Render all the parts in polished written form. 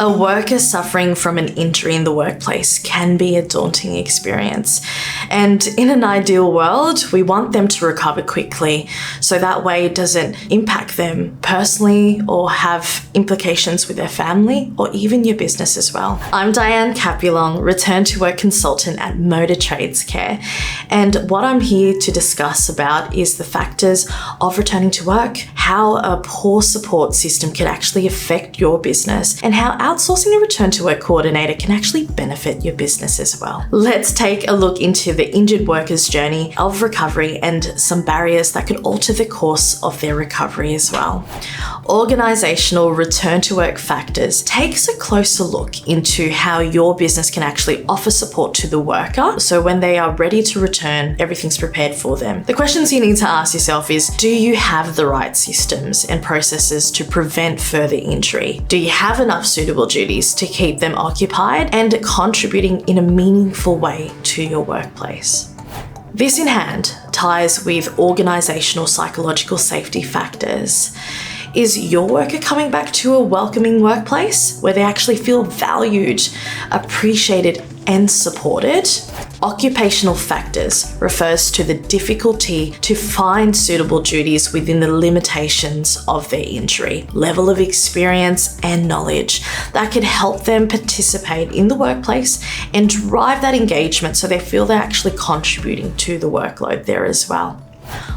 A worker suffering from an injury in the workplace can be a daunting experience. And in an ideal world, we want them to recover quickly so that way it doesn't impact them personally or have implications with their family or even your business as well. I'm Dianne Capulong, Return to Work Consultant at Motor Trades Care. And what I'm here to discuss about is the factors of returning to work, how a poor support system can actually affect your business, and how outsourcing a return to work coordinator can actually benefit your business as well. Let's take a look into the injured worker's journey of recovery and some barriers that could alter the course of their recovery as well. Organizational return to work factors takes a closer look into how your business can actually offer support to the worker. So when they are ready to return, everything's prepared for them. The questions you need to ask yourself is, do you have the right systems and processes to prevent further injury? Do you have enough suitable duties to keep them occupied and contributing in a meaningful way to your workplace? This in hand ties with organizational psychological safety factors. Is your worker coming back to a welcoming workplace where they actually feel valued, appreciated, and supported? Occupational factors refers to the difficulty to find suitable duties within the limitations of their injury, level of experience and knowledge that could help them participate in the workplace and drive that engagement so they feel they're actually contributing to the workload there as well.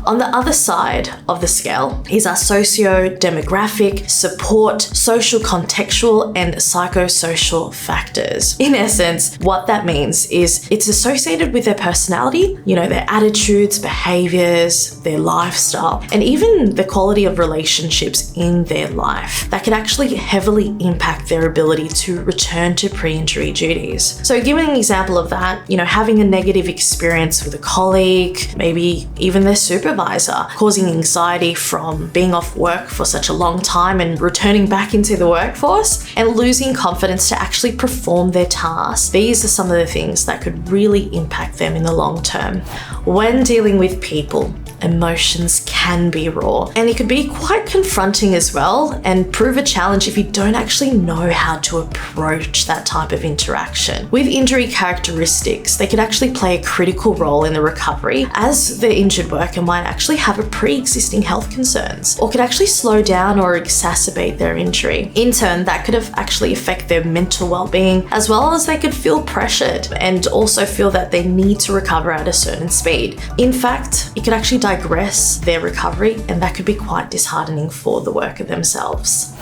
On the other side of the scale is our socio-demographic, support, social contextual, and psychosocial factors. In essence, what that means is it's associated with their personality, their attitudes, behaviors, their lifestyle, and even the quality of relationships in their life that can actually heavily impact their ability to return to pre-injury duties. So giving an example of that, having a negative experience with a colleague, maybe even their supervisor, causing anxiety from being off work for such a long time and returning back into the workforce, and losing confidence to actually perform their tasks. These are some of the things that could really impact them in the long term. When dealing with people, emotions can be raw, and it could be quite confronting as well and prove a challenge if you don't actually know how to approach that type of interaction. With injury characteristics, they could actually play a critical role in the recovery, as the injured worker might actually have a pre-existing health concerns or could actually slow down or exacerbate their injury. In turn, that could have actually affect their mental well-being, as well as they could feel pressured and also feel that they need to recover at a certain speed. In fact, it could actually digress their recovery, and that could be quite disheartening for the worker themselves.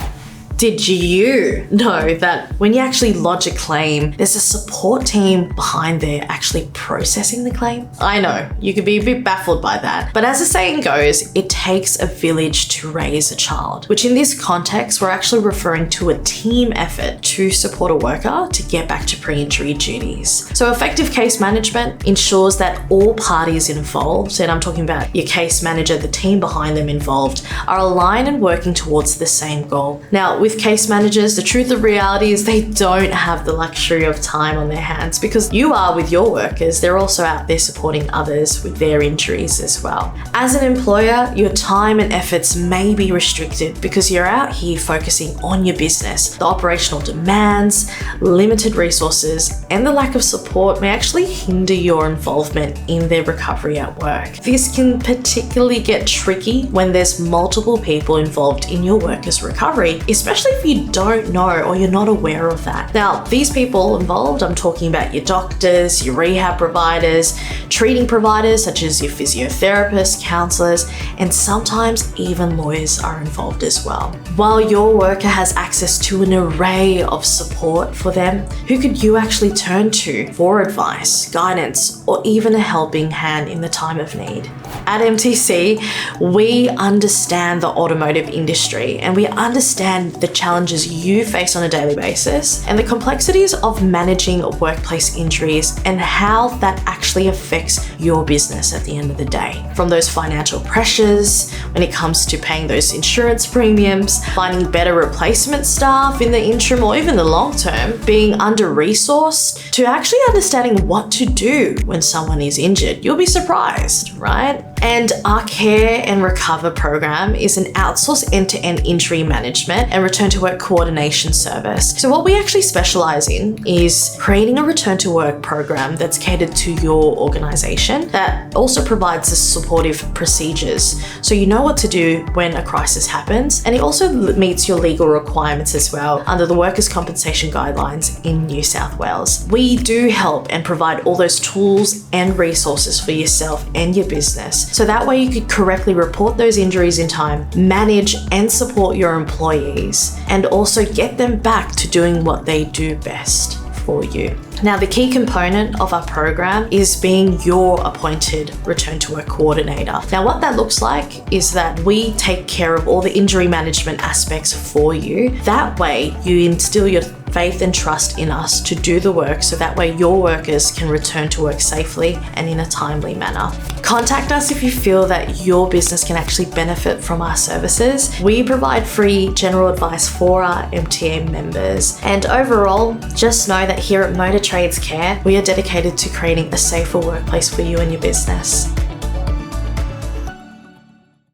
Did you know that when you actually lodge a claim, there's a support team behind there actually processing the claim? I know, you could be a bit baffled by that, but as the saying goes, it takes a village to raise a child, which in this context, we're actually referring to a team effort to support a worker to get back to pre-injury duties. So effective case management ensures that all parties involved, and I'm talking about your case manager, the team behind them involved, are aligned and working towards the same goal. Now, with case managers, the truth of reality is they don't have the luxury of time on their hands because you are with your workers. They're also out there supporting others with their injuries as well. As an employer, your time and efforts may be restricted because you're out here focusing on your business. The operational demands, limited resources, and the lack of support may actually hinder your involvement in their recovery at work. This can particularly get tricky when there's multiple people involved in your workers' recovery, especially if you don't know or you're not aware of that. Now, these people involved, I'm talking about your doctors, your rehab providers, treating providers such as your physiotherapists, counselors, and sometimes even lawyers are involved as well. While your worker has access to an array of support for them, who could you actually turn to for advice, guidance, or even a helping hand in the time of need? At MTC, we understand the automotive industry and we understand the challenges you face on a daily basis and the complexities of managing workplace injuries and how that actually affects your business at the end of the day. From those financial pressures, when it comes to paying those insurance premiums, finding better replacement staff in the interim or even the long term, being under-resourced, to actually understanding what to do when someone is injured. You'll be surprised, right? And our Care and Recover program is an outsourced end-to-end injury management and return to work coordination service. So what we actually specialize in is creating a return to work program that's catered to your organization that also provides the supportive procedures so you know what to do when a crisis happens, and it also meets your legal requirements as well under the workers' compensation guidelines in New South Wales. We do help and provide all those tools and resources for yourself and your business so that way you could correctly report those injuries in time, manage and support your employees, and also get them back to doing what they do best for you. Now, the key component of our program is being your appointed return to work coordinator. Now, what that looks like is that we take care of all the injury management aspects for you. That way, you instill your faith and trust in us to do the work so that way your workers can return to work safely and in a timely manner. Contact us if you feel that your business can actually benefit from our services. We provide free general advice for our MTA members. And overall, just know that here at Motor Trades Care, we are dedicated to creating a safer workplace for you and your business.